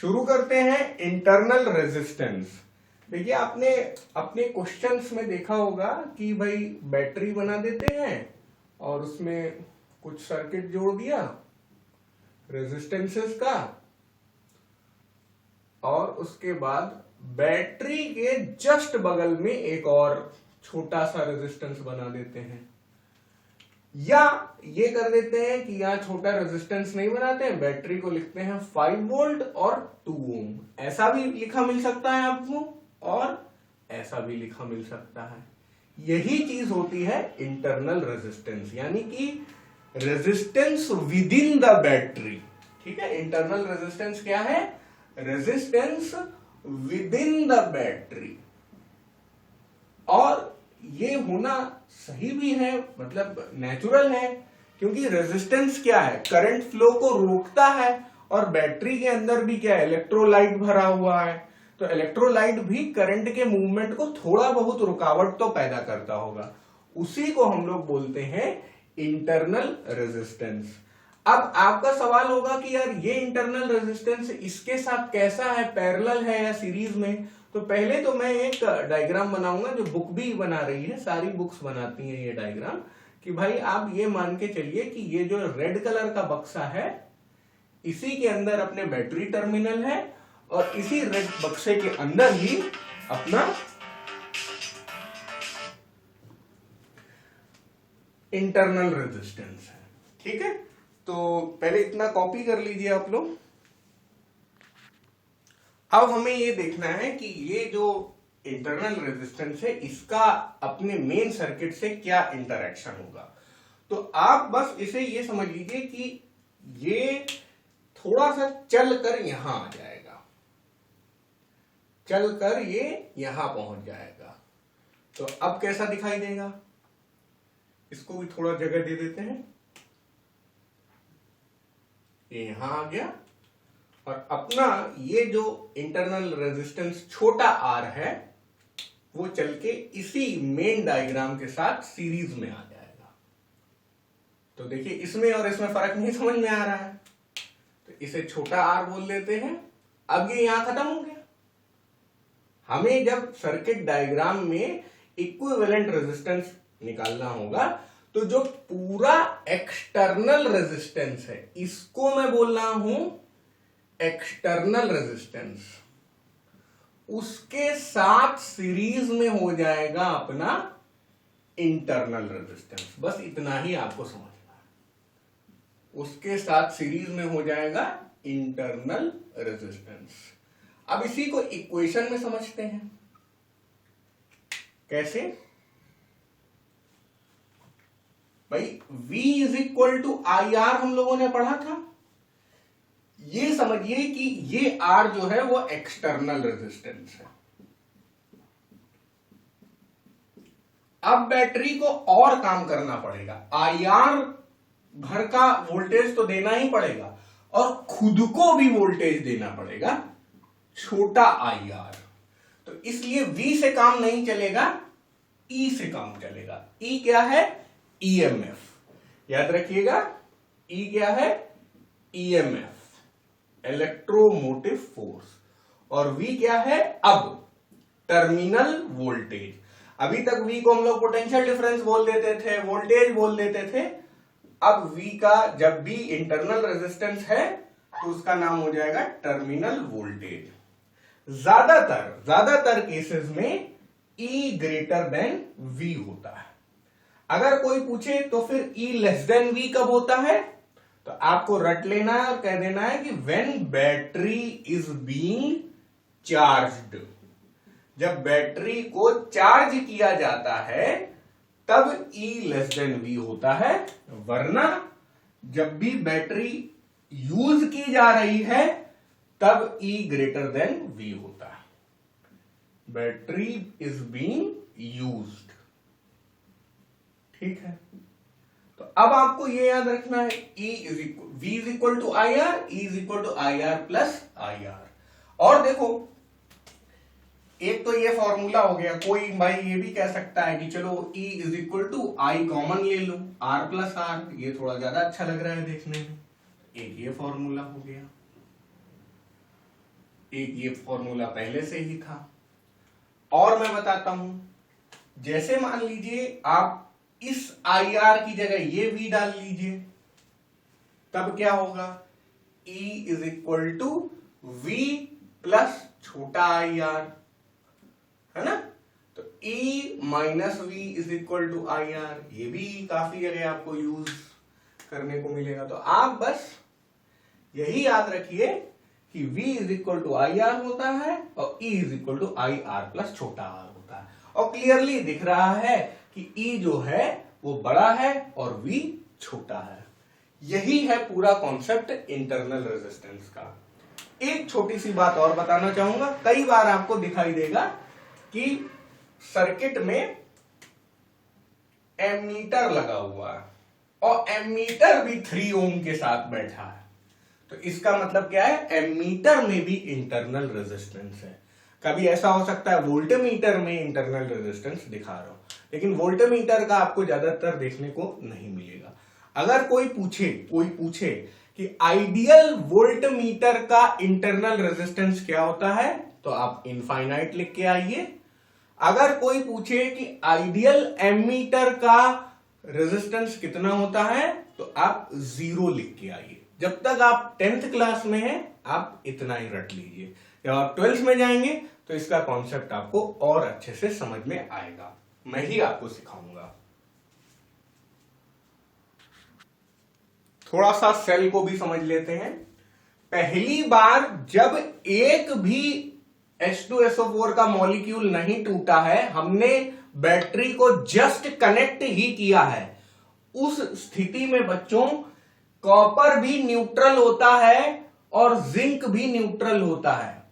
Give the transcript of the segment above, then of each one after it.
शुरू करते हैं इंटरनल रेजिस्टेंस। देखिए आपने अपने क्वेश्चंस में देखा होगा कि भाई बैटरी बना देते हैं और उसमें कुछ सर्किट जोड़ दिया रेजिस्टेंसेस का, और उसके बाद बैटरी के जस्ट बगल में एक और छोटा सा रेजिस्टेंस बना देते हैं, या ये कर देते हैं कि यहां छोटा रेजिस्टेंस नहीं बनाते हैं, बैटरी को लिखते हैं 5 वोल्ट और 2 ओम। ऐसा भी लिखा मिल सकता है आपको और ऐसा भी लिखा मिल सकता है। यही चीज होती है इंटरनल रेजिस्टेंस, यानी कि resistance with in the battery. ठीक है, इंटरनल रेजिस्टेंस क्या है? Resistance with in the battery. और ये होना सही भी है, मतलब नेचुरल है, क्योंकि रेजिस्टेंस क्या है? करंट फ्लो को रोकता है, और बैटरी के अंदर भी क्या है? इलेक्ट्रोलाइट भरा हुआ है, तो इलेक्ट्रोलाइट भी करंट के मूवमेंट को थोड़ा बहुत रुकावट तो पैदा करता होगा। उसी को हम लोग बोलते हैं इंटरनल रेजिस्टेंस। अब आपका सवाल होगा कि यार ये इंटरनल रेजिस्टेंस इसके साथ कैसा है, पैरेलल है या सीरीज में? तो पहले तो मैं एक डायग्राम बनाऊंगा, जो बुक भी बना रही है, सारी बुक्स बनाती हैं ये डायग्राम, कि भाई आप ये मान के चलिए कि ये जो रेड कलर का बक्सा है इसी के अंदर अपने बैटरी टर्मिनल है, और इसी रेड बक्से के अंदर ही अपना इंटरनल रेजिस्टेंस है। ठीक है, तो पहले इतना कॉपी कर लीजिए आप लोग। अब हमें ये देखना है कि ये जो इंटरनल रेजिस्टेंस है इसका अपने मेन सर्किट से क्या इंटरेक्शन होगा। तो आप बस इसे ये समझ लीजिए कि ये थोड़ा सा चलकर यहां आ जाएगा, चलकर ये यहां पहुंच जाएगा। तो अब कैसा दिखाई देगा? इसको भी थोड़ा जगह दे देते हैं। ये यहां आ गया, और अपना ये जो इंटरनल रेजिस्टेंस छोटा आर है वो चल के इसी मेन डायग्राम के साथ सीरीज में आ जाएगा। तो देखिए इसमें और इसमें फर्क नहीं समझ में आ रहा है, तो इसे छोटा आर बोल देते हैं। अब ये यहां खत्म हो गया। हमें जब सर्किट डायग्राम में इक्विवेलेंट रेजिस्टेंस निकालना होगा तो जो पूरा एक्सटर्नल रेजिस्टेंस है इसको मैं बोल रहा हूं एक्सटर्नल रेजिस्टेंस, उसके साथ सीरीज में हो जाएगा अपना इंटरनल रेजिस्टेंस। बस इतना ही आपको समझना है, उसके साथ सीरीज में हो जाएगा इंटरनल रेजिस्टेंस। अब इसी को इक्वेशन में समझते हैं। कैसे? भाई V is equal to I R हम लोगों ने पढ़ा था। ये समझिए कि ये R जो है वो एक्सटर्नल रेजिस्टेंस है। अब बैटरी को और काम करना पड़ेगा, IR भर का वोल्टेज तो देना ही पड़ेगा, और खुद को भी वोल्टेज देना पड़ेगा, छोटा IR। तो इसलिए V से काम नहीं चलेगा, E से काम चलेगा। E क्या है? EMF। याद रखिएगा, E क्या है? EMF, electromotive force. और V क्या है? अब टर्मिनल वोल्टेज। अभी तक V को हम लोग पोटेंशियल डिफरेंस बोल देते थे, वोल्टेज बोल देते थे। अब V का जब भी इंटरनल रेजिस्टेंस है तो उसका नाम हो जाएगा टर्मिनल वोल्टेज। ज्यादातर केसेस में E ग्रेटर देन V होता है। अगर कोई पूछे तो फिर E लेस देन V कब होता है, तो आपको रट लेना है और कह देना है कि when battery is being charged. जब बैटरी को चार्ज किया जाता है तब E लेस देन V होता है, वरना जब भी बैटरी यूज की जा रही है तब E ग्रेटर देन V होता है। Battery is being used. ठीक है, तो अब आपको ये याद रखना है V is equal to I R, E is equal to I R plus I R. और देखो, एक तो ये फॉर्मूला हो गया। कोई भाई ये भी कह सकता है कि चलो E is equal to I common ले लो, R प्लस R, ये थोड़ा ज्यादा अच्छा लग रहा है देखने में। एक ये फॉर्मूला हो गया। एक ये फॉर्मूला पहले से ही था। और मैं बताता हूं, जैसे मान लीजिए आप इस IR की जगह ये V डाल लीजिए, तब क्या होगा, E is equal to V plus छोटा IR, है ना। तो E minus V is equal to IR, ये भी काफी जगह आपको यूज करने को मिलेगा। तो आप बस यही याद रखिए कि V is equal to IR होता है और E is equal to IR plus छोटा R होता है। और क्लियरली दिख रहा है कि E जो है वो बड़ा है और V छोटा है। यही है पूरा कॉन्सेप्ट इंटरनल रेजिस्टेंस का। एक छोटी सी बात और बताना चाहूंगा, कई बार आपको दिखाई देगा कि सर्किट में एमीटर लगा हुआ है और एमीटर भी 3 ओम के साथ बैठा है। तो इसका मतलब क्या है, एमीटर में भी इंटरनल रेजिस्टेंस है। कभी ऐसा हो सकता है वोल्टमीटर में इंटरनल रेजिस्टेंस दिखा रहा हो, लेकिन वोल्टमीटर का आपको ज्यादातर देखने को नहीं मिलेगा। अगर कोई पूछे कि आइडियल वोल्टमीटर का इंटरनल रेजिस्टेंस क्या होता है, तो आप इनफाइनाइट लिख के आइए। अगर कोई पूछे कि आइडियल एमीटर का रेजिस्टेंस कितना होता है, तो आप 0 लिख के आइए। जब तक आप 10th क्लास में हैं, आप इतना ही रट लीजिए। जब आप 12th में जाएंगे तो इसका कॉन्सेप्ट आपको और अच्छे से समझ में आएगा, मैं ही आपको सिखाऊंगा। थोड़ा सा सेल को भी समझ लेते हैं। पहली बार जब एक भी H2SO4 का मॉलिक्यूल नहीं टूटा है, हमने बैटरी को जस्ट कनेक्ट ही किया है, उस स्थिति में बच्चों कॉपर भी न्यूट्रल होता है और जिंक भी न्यूट्रल होता है।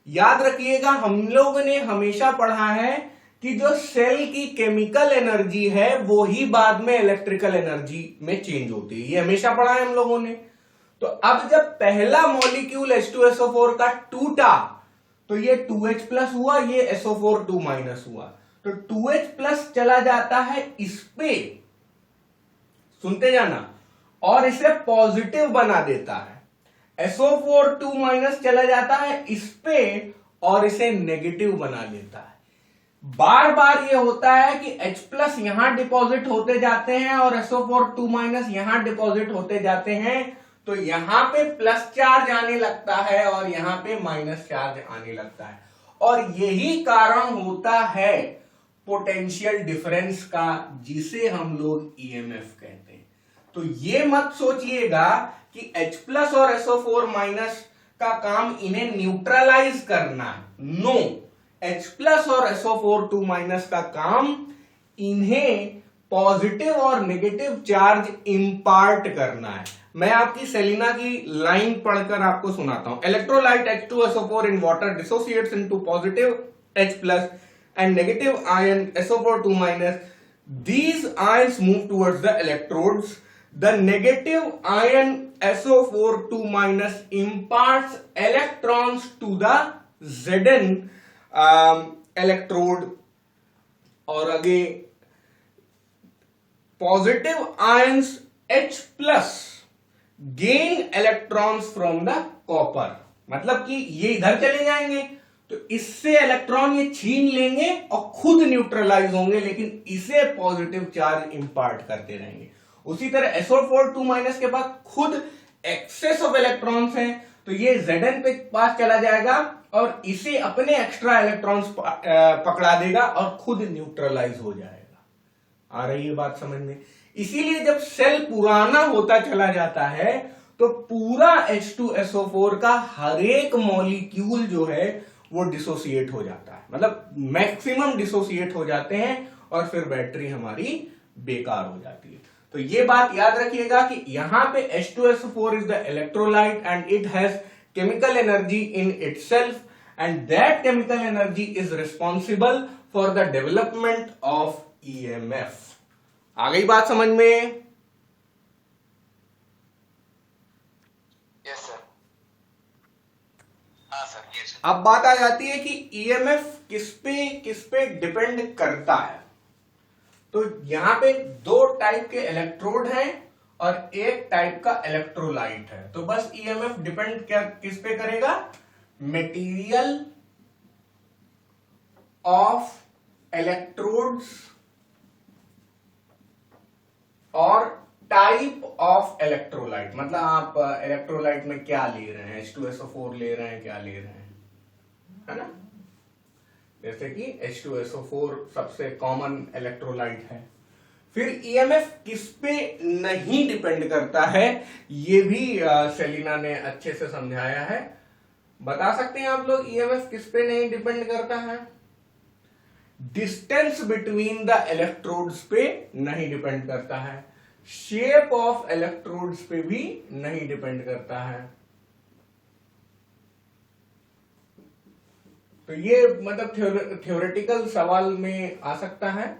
याद रखिएगा, हम लोगों ने हमेशा पढ़ा है कि जो सेल की केमिकल एनर्जी है वो ही बाद में इलेक्ट्रिकल एनर्जी में चेंज होती है, ये हमेशा पढ़ा है हम लोगों ने। तो अब जब पहला मॉलिक्यूल H2SO4 का टूटा तो ये 2H प्लस हुआ, ये SO4 2 माइनस हुआ, तो 2H प्लस चला जाता है इस पे, सुनते जाना, और इसे पॉजिटिव बना देता है। SO4 2 माइनस चला जाता है इस पे और इसे नेगेटिव बना देता है। बार बार ये होता है कि H प्लस यहां डिपॉजिट होते जाते हैं और SO4 2 माइनस यहां डिपॉजिट होते जाते हैं, तो यहां पे प्लस चार्ज आने लगता है और यहां पे माइनस चार्ज आने लगता है। और यही कारण होता है पोटेंशियल डिफरेंस का, जिसे हम लोग EMF कहते हैं। तो ये मत सोचिएगा कि H प्लस और SO4 माइनस का काम इन्हें न्यूट्रलाइज करना है। नो, H प्लस और SO4 2 माइनस का काम इन्हें पॉजिटिव और नेगेटिव चार्ज इंपार्ट करना है। मैं आपकी सेलिना की लाइन पढ़कर आपको सुनाता हूं। Electrolyte H2SO4 in water dissociates into positive H plus and negative ion SO4 2 minus. These ions move towards the electrodes. The negative ion SO4 2 minus imparts electrons to the Zn electrode. और आगे positive ions H plus gain electrons from the copper. मतलब कि ये इधर चले जाएंगे तो इससे इलेक्ट्रॉन ये छीन लेंगे और खुद न्यूट्रलाइज होंगे, लेकिन इसे पॉजिटिव चार्ज इंपार्ट करते रहेंगे। उसी तरह SO4 2 माइनस के बाद खुद एक्सेस ऑफ इलेक्ट्रॉन्स हैं, तो ये Zn पे पास चला जाएगा और इसे अपने एक्स्ट्रा इलेक्ट्रॉन्स पकड़ा देगा और खुद न्यूट्रलाइज हो जाएगा। आ रही है बात समझ में? इसीलिए जब सेल पुराना होता चला जाता है तो पूरा H2SO4 का हर एक मॉलिक्यूल जो है वो डिसोसिएट हो जाता है, मतलब मैक्सिमम डिसोसिएट हो जाते हैं और फिर बैटरी हमारी बेकार हो जाती है। तो ये बात याद रखिएगा कि यहां पे H2SO4 is the electrolyte and it has chemical energy in itself and that chemical energy is responsible for the development of EMF। आ गई बात समझ में? अब बात आ जाती है कि EMF किस पे डिपेंड करता है। तो यहां पे 2 टाइप के इलेक्ट्रोड हैं और 1 टाइप का इलेक्ट्रोलाइट है। तो बस EMF डिपेंड किस पे करेगा? मटेरियल ऑफ इलेक्ट्रोड्स और टाइप ऑफ इलेक्ट्रोलाइट, मतलब आप इलेक्ट्रोलाइट में क्या ले रहे हैं, H2SO4 ले रहे हैं, क्या ले रहे हैं, है ना। जैसे कि H2SO4 सबसे कॉमन इलेक्ट्रोलाइट है। फिर ईएमएफ किस पे नहीं डिपेंड करता है, ये भी सेलिना ने अच्छे से समझाया है। बता सकते हैं आप लोग ईएमएफ किस पे नहीं डिपेंड करता है? डिस्टेंस बिटवीन द इलेक्ट्रोड्स पे नहीं डिपेंड करता है, शेप ऑफ इलेक्ट्रोड्स पे भी नहीं डिपेंड करता है। तो ये मतलब थ्योरेटिकल सवाल में आ सकता है।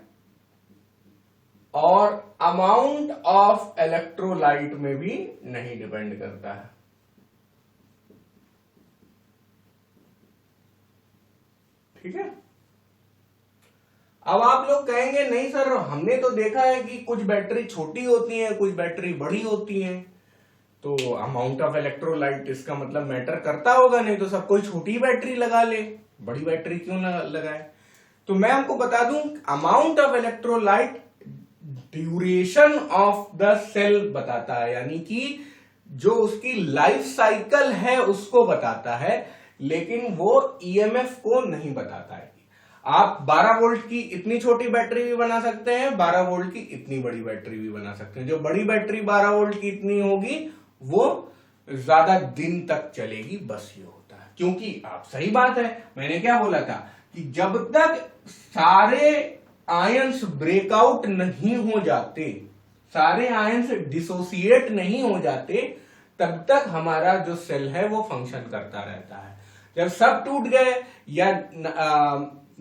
और अमाउंट ऑफ इलेक्ट्रोलाइट में भी नहीं डिपेंड करता है। ठीक है। अब आप लोग कहेंगे नहीं सर, हमने तो देखा है कि कुछ बैटरी छोटी होती है, कुछ बैटरी बड़ी होती है, तो अमाउंट ऑफ इलेक्ट्रोलाइट इसका मतलब मैटर करता होगा, नहीं तो सब कोई छोटी बैटरी लगा ले, बड़ी बैटरी क्यों ना लगाए। तो मैं आपको बता दूं, amount of electrolyte duration of the cell बताता है, यानी कि जो उसकी लाइफ साइकिल है उसको बताता है, लेकिन वो ईएमएफ को नहीं बताता है। आप 12 वोल्ट की इतनी छोटी बैटरी भी बना सकते हैं, 12 वोल्ट की इतनी बड़ी बैटरी भी बना सकते हैं। जो बड़ी बैटरी 12 वोल्ट की इतनी होगी वो ज्यादा दिन तक चलेगी, बस ये होता है। क्योंकि आप सही बात है, मैंने क्या बोला था कि जब तक सारे आयंस ब्रेकआउट नहीं हो जाते, सारे आयंस डिसोसिएट नहीं हो जाते, तब तक हमारा जो सेल है वो फंक्शन करता रहता है। जब सब टूट गए या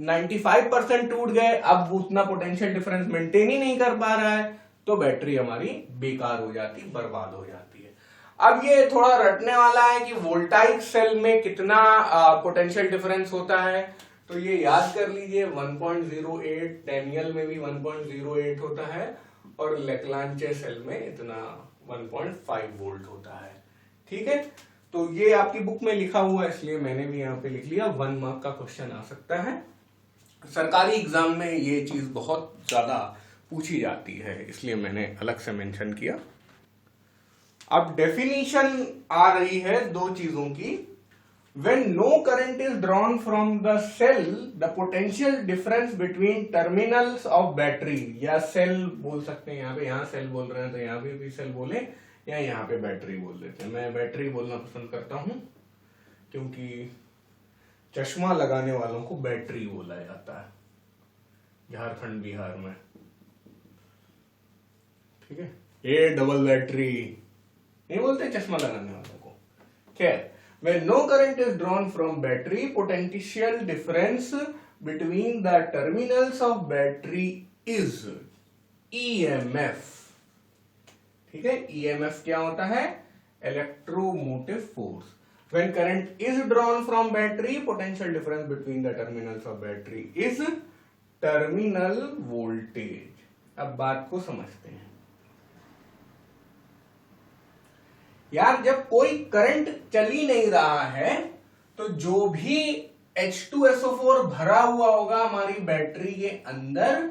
95% टूट गए, अब उतना पोटेंशियल डिफरेंस मेंटेन ही नहीं कर पा रहा है, तो बैटरी हमारी बेकार हो जाती, बर्बाद हो जाती है। अब ये थोड़ा रटने वाला है कि वोल्टाइक सेल में कितना पोटेंशियल डिफरेंस होता है, तो ये याद कर लीजिए 1.08, डैनियल में भी 1.08 होता है, और लेक्लांचे सेल में इतना 1.5 वोल्ट होता है। ठीक है, तो ये आपकी बुक में लिखा हुआ है, इसलिए मैंने भी यहाँ पे लिख लिया। 1 मार्क का क्वेश्चन आ सकता है। सरकारी एग्जाम में ये चीज बहुत ज्यादा पूछी जाती है, इसलिए मैंने अलग से मेंशन किया। अब डेफिनेशन आ रही है दो चीजों की। When no current is drawn from the cell, the potential difference between terminals of battery, या सेल बोल सकते हैं, यहाँ सेल बोल रहे हैं तो यहाँ भी सेल बोले, या यहाँ पे बैटरी बोल देते हैं। मैं बैटरी बोलना पसंद करता हूं क्योंकि चश्मा लगाने वालों को बैटरी बोला जाता है झारखंड बिहार में। ठीक है, ये डबल बैटरी नहीं बोलते चश्मा लगाने वालों को। खैर, when no current is drawn from battery, potential difference between the terminals of battery is EMF। ठीक है, EMF क्या होता है? Electromotive force. When current is drawn from battery, potential difference between the terminals of battery is terminal voltage। अब बात को समझते हैं। यार, जब कोई करंट चल ही नहीं रहा है तो जो भी H2SO4 भरा हुआ होगा हमारी बैटरी के अंदर,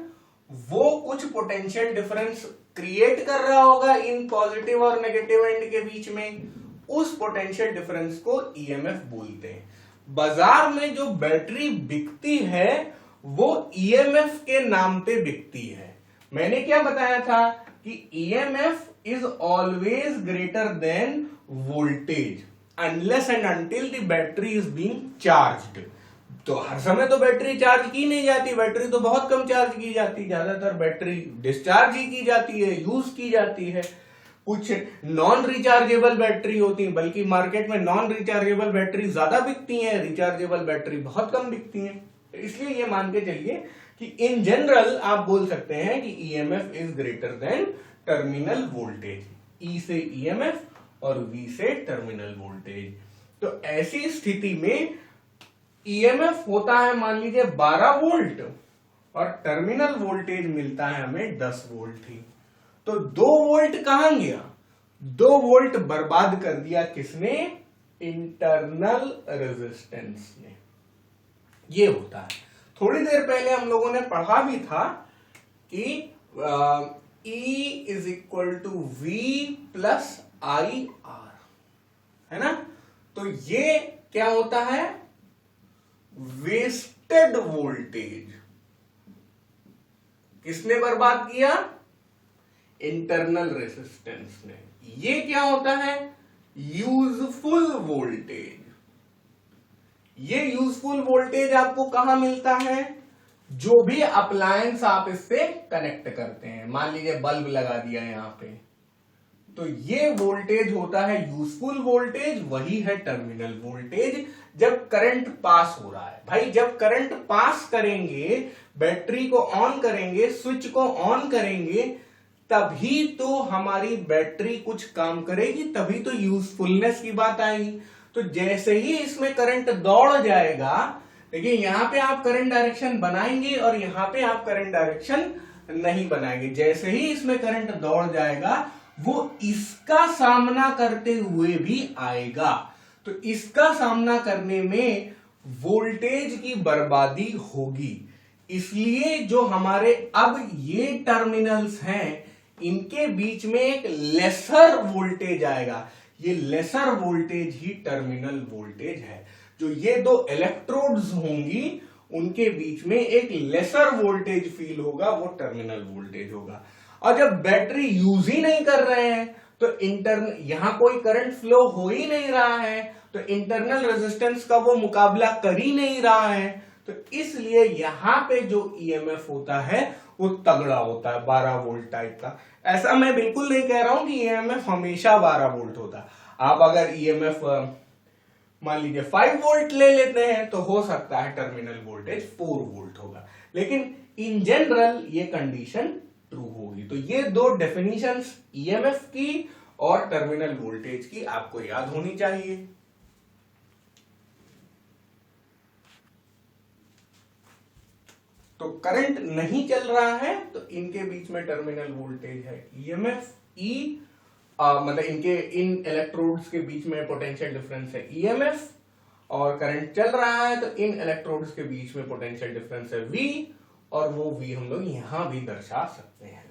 वो कुछ पोटेंशियल डिफरेंस क्रिएट कर रहा होगा इन पॉजिटिव और नेगेटिव एंड के बीच में। उस पोटेंशियल डिफरेंस को ईएमएफ बोलते हैं। बाजार में जो बैटरी बिकती है वो ईएमएफ के नाम पे बिकती है। मैंने क्या बताया था कि EMF is always greater than voltage unless and until the battery is being charged। तो हर समय तो बैटरी चार्ज की नहीं जाती, बैटरी तो बहुत कम चार्ज की जाती, ज्यादातर बैटरी डिस्चार्ज ही की जाती है, यूज की जाती है। कुछ नॉन रिचार्जेबल बैटरी होती है, बल्कि मार्केट में नॉन रिचार्जेबल बैटरी ज्यादा बिकती हैं, रिचार्जेबल बैटरी बहुत कम बिकती हैं। इसलिए ये मान के चलिए कि इन जनरल आप बोल सकते हैं कि EMF is greater than terminal voltage. E से ईएमएफ और वी से टर्मिनल वोल्टेज। तो ऐसी स्थिति में ईएमएफ होता है मान लीजिए 12 वोल्ट और टर्मिनल वोल्टेज मिलता है हमें 10 वोल्ट ही। तो 2 वोल्ट कहां गया? 2 वोल्ट बर्बाद कर दिया किसने? इंटरनल रेजिस्टेंस में ये होता है। थोड़ी देर पहले हम लोगों ने पढ़ा भी था कि E is equal to V plus IR, है ना। तो ये क्या होता है, वेस्टेड वोल्टेज। किसने बर्बाद किया, इंटरनल रेजिस्टेंस ने। ये क्या होता है, यूजफुल वोल्टेज। ये यूजफुल वोल्टेज आपको कहां मिलता है, जो भी अप्लायंस आप इससे कनेक्ट करते हैं। मान लीजिए बल्ब लगा दिया यहां पे, तो ये वोल्टेज होता है यूजफुल वोल्टेज, वही है टर्मिनल वोल्टेज जब करंट पास हो रहा है। भाई जब करंट पास करेंगे, बैटरी को ऑन करेंगे, स्विच को ऑन करेंगे, तभी तो हमारी बैटरी कुछ काम करेगी, तभी तो यूजफुलनेस की बात आएगी। तो जैसे ही इसमें करंट दौड़ जाएगा, देखिए यहां पे आप करंट डायरेक्शन बनाएंगे और यहां पे आप करंट डायरेक्शन नहीं बनाएंगे। जैसे ही इसमें करंट दौड़ जाएगा, वो इसका सामना करते हुए भी आएगा। तो इसका सामना करने में वोल्टेज की बर्बादी होगी। इसलिए जो हमारे अब ये टर्मिनल्स हैं, इनके बीच में एक लेसर वोल्टेज आएगा। ये लेसर वोल्टेज ही टर्मिनल वोल्टेज है। जो ये दो इलेक्ट्रोड्स होंगी, उनके बीच में एक लेसर वोल्टेज फील होगा, वो टर्मिनल वोल्टेज होगा। और जब बैटरी यूज ही नहीं कर रहे हैं, तो यहां कोई करंट फ्लो हो ही नहीं रहा है, तो इंटरनल रेजिस्टेंस का वो मुकाबला कर ही नहीं रहा है। तो इसलिए यहां पे जो ईएमएफ होता है वो तगड़ा होता है, 12 वोल्ट टाइप का। ऐसा मैं बिल्कुल नहीं कह रहा हूं कि ईएमएफ हमेशा 12 वोल्ट होता। आप अगर ईएमएफ मान लीजिए 5 वोल्ट ले लेते हैं, तो हो सकता है टर्मिनल वोल्टेज 4 वोल्ट होगा, लेकिन इन जनरल ये कंडीशन ट्रू होगी। तो ये दो डेफिनेशंस ईएमएफ की और टर्मिनल वोल्टेज की आपको याद होनी चाहिए। तो करंट नहीं चल रहा है, तो इनके बीच में टर्मिनल वोल्टेज है ईएमएफ। ई मतलब इनके इन इलेक्ट्रोड्स के बीच में पोटेंशियल डिफरेंस है ईएमएफ, और करंट चल रहा है तो इन इलेक्ट्रोड्स के बीच में पोटेंशियल डिफरेंस है वी, और वो वी हम लोग यहां भी दर्शा सकते हैं।